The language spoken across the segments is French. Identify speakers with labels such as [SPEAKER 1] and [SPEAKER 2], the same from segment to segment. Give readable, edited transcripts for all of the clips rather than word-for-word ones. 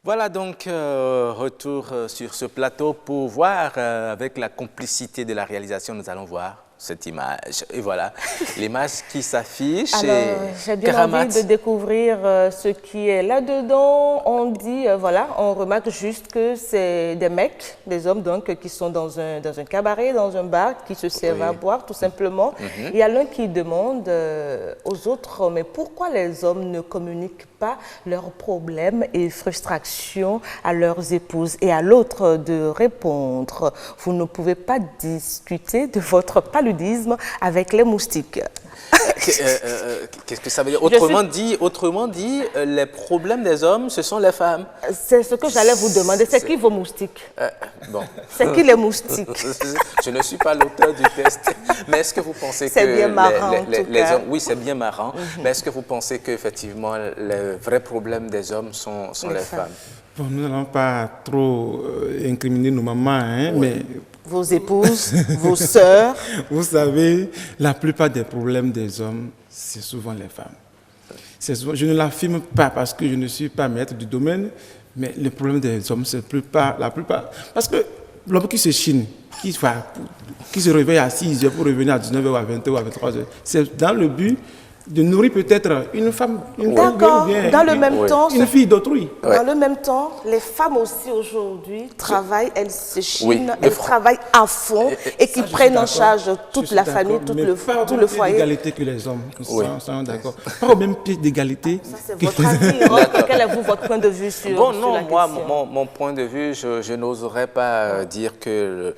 [SPEAKER 1] Voilà donc retour sur ce plateau pour voir avec la complicité de la réalisation, nous allons voir cette image. Et voilà, l'image qui s'affiche.
[SPEAKER 2] Alors, j'ai bien envie de découvrir ce qui est là-dedans. On dit, voilà, on remarque juste que c'est des mecs, des hommes donc, qui sont dans un cabaret, dans un bar, qui se servent à boire tout simplement. Il y a l'un qui demande aux autres, mais pourquoi les hommes ne communiquent pas leurs problèmes et frustrations à leurs épouses? Et à l'autre de répondre, vous ne pouvez pas discuter de votre paludisme avec les moustiques.
[SPEAKER 1] Qu'est-ce que ça veut dire? Autrement dit, les problèmes des hommes, ce sont les femmes.
[SPEAKER 2] C'est ce que j'allais vous demander. C'est qui vos moustiques?
[SPEAKER 1] Bon.
[SPEAKER 2] C'est qui les moustiques?
[SPEAKER 1] Je ne suis pas l'auteur du test, mais est-ce que vous pensez que
[SPEAKER 2] bien marrant,
[SPEAKER 1] les hommes... Oui, c'est bien marrant, mais est-ce que vous pensez qu'effectivement, les vrais problèmes des hommes sont les femmes?
[SPEAKER 3] Bon, nous n'allons pas trop incriminer nos mamans, hein, mais...
[SPEAKER 2] Vos épouses, vos sœurs.
[SPEAKER 3] Vous savez, la plupart des problèmes des hommes, c'est souvent les femmes. Je ne l'affirme pas parce que je ne suis pas maître du domaine, mais le problème des hommes, c'est la plupart. Parce que l'homme qui se chine, qui se réveille à 6 heures pour revenir à 19 h ou à 20 h ou à 23 h, c'est dans le but de nourrir peut-être une femme,
[SPEAKER 2] D'accord, dans le même temps,
[SPEAKER 3] une fille d'autrui.
[SPEAKER 2] Dans le même temps, les femmes aussi aujourd'hui travaillent, elles se chinent, elles travaillent à fond et qui prennent en charge toute la famille, tout le foyer.
[SPEAKER 3] Pas au même pied d'égalité que les hommes, nous sommes d'accord. Pas au même pied d'égalité.
[SPEAKER 2] Ça c'est votre avis. Quel est votre point de vue sur la question?
[SPEAKER 1] Mon point de vue, je n'oserais pas dire que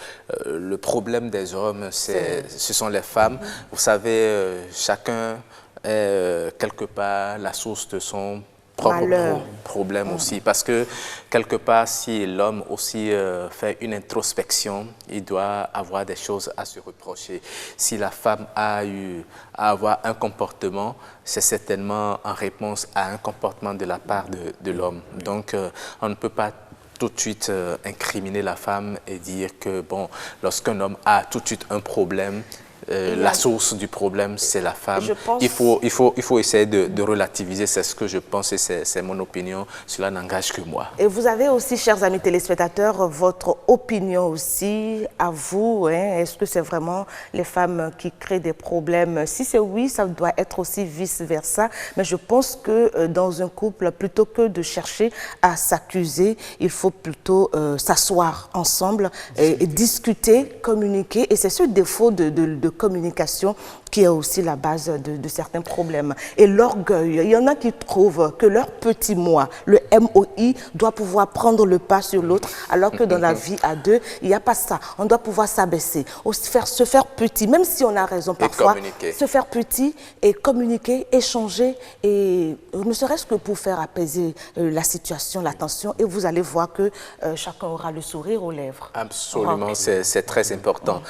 [SPEAKER 1] le problème des hommes, ce sont les femmes. Vous savez, chacun est quelque part la source de son propre problème aussi. Parce que quelque part, si l'homme aussi fait une introspection, il doit avoir des choses à se reprocher. Si la femme a eu à avoir un comportement, c'est certainement en réponse à un comportement de la part de l'homme. Donc, on ne peut pas tout de suite incriminer la femme et dire que, bon, lorsqu'un homme a tout de suite un problème, la source du problème, c'est la femme. Il faut essayer de relativiser, c'est ce que je pense et c'est mon opinion. Cela n'engage que moi.
[SPEAKER 2] Et vous avez aussi, chers amis téléspectateurs, votre opinion aussi à vous. Hein? Est-ce que c'est vraiment les femmes qui créent des problèmes? Si c'est oui, ça doit être aussi vice-versa. Mais je pense que dans un couple, plutôt que de chercher à s'accuser, il faut plutôt s'asseoir ensemble et discuter, communiquer. Et c'est ce défaut de communication qui est aussi la base de certains problèmes. Et l'orgueil, il y en a qui trouvent que leur petit moi, le MOI, doit pouvoir prendre le pas sur l'autre, alors que dans la vie à deux, il n'y a pas ça. On doit pouvoir s'abaisser, se faire petit, même si on a raison parfois, se faire petit et communiquer, échanger, et ne serait-ce que pour faire apaiser la situation, la tension, et vous allez voir que chacun aura le sourire aux lèvres.
[SPEAKER 1] Absolument, c'est très important.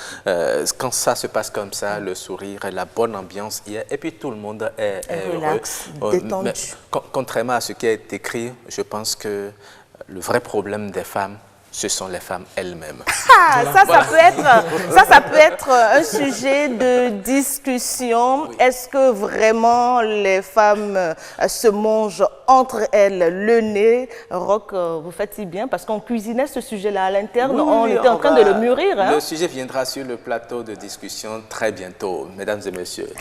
[SPEAKER 1] Quand ça se passe comme ça, le sourire, la bonne ambiance, et puis tout le monde est
[SPEAKER 2] relax, détendu.
[SPEAKER 1] Mais, contrairement à ce qui est écrit, je pense que le vrai problème des femmes, ce sont les femmes elles-mêmes.
[SPEAKER 2] Ça peut être un sujet de discussion. Oui. Est-ce que vraiment les femmes se mangent entre elles le nez? Roch, vous faites si bien parce qu'on cuisinait ce sujet-là à l'interne. On était en train de le mûrir. Hein?
[SPEAKER 1] Le sujet viendra sur le plateau de discussion très bientôt, mesdames et messieurs.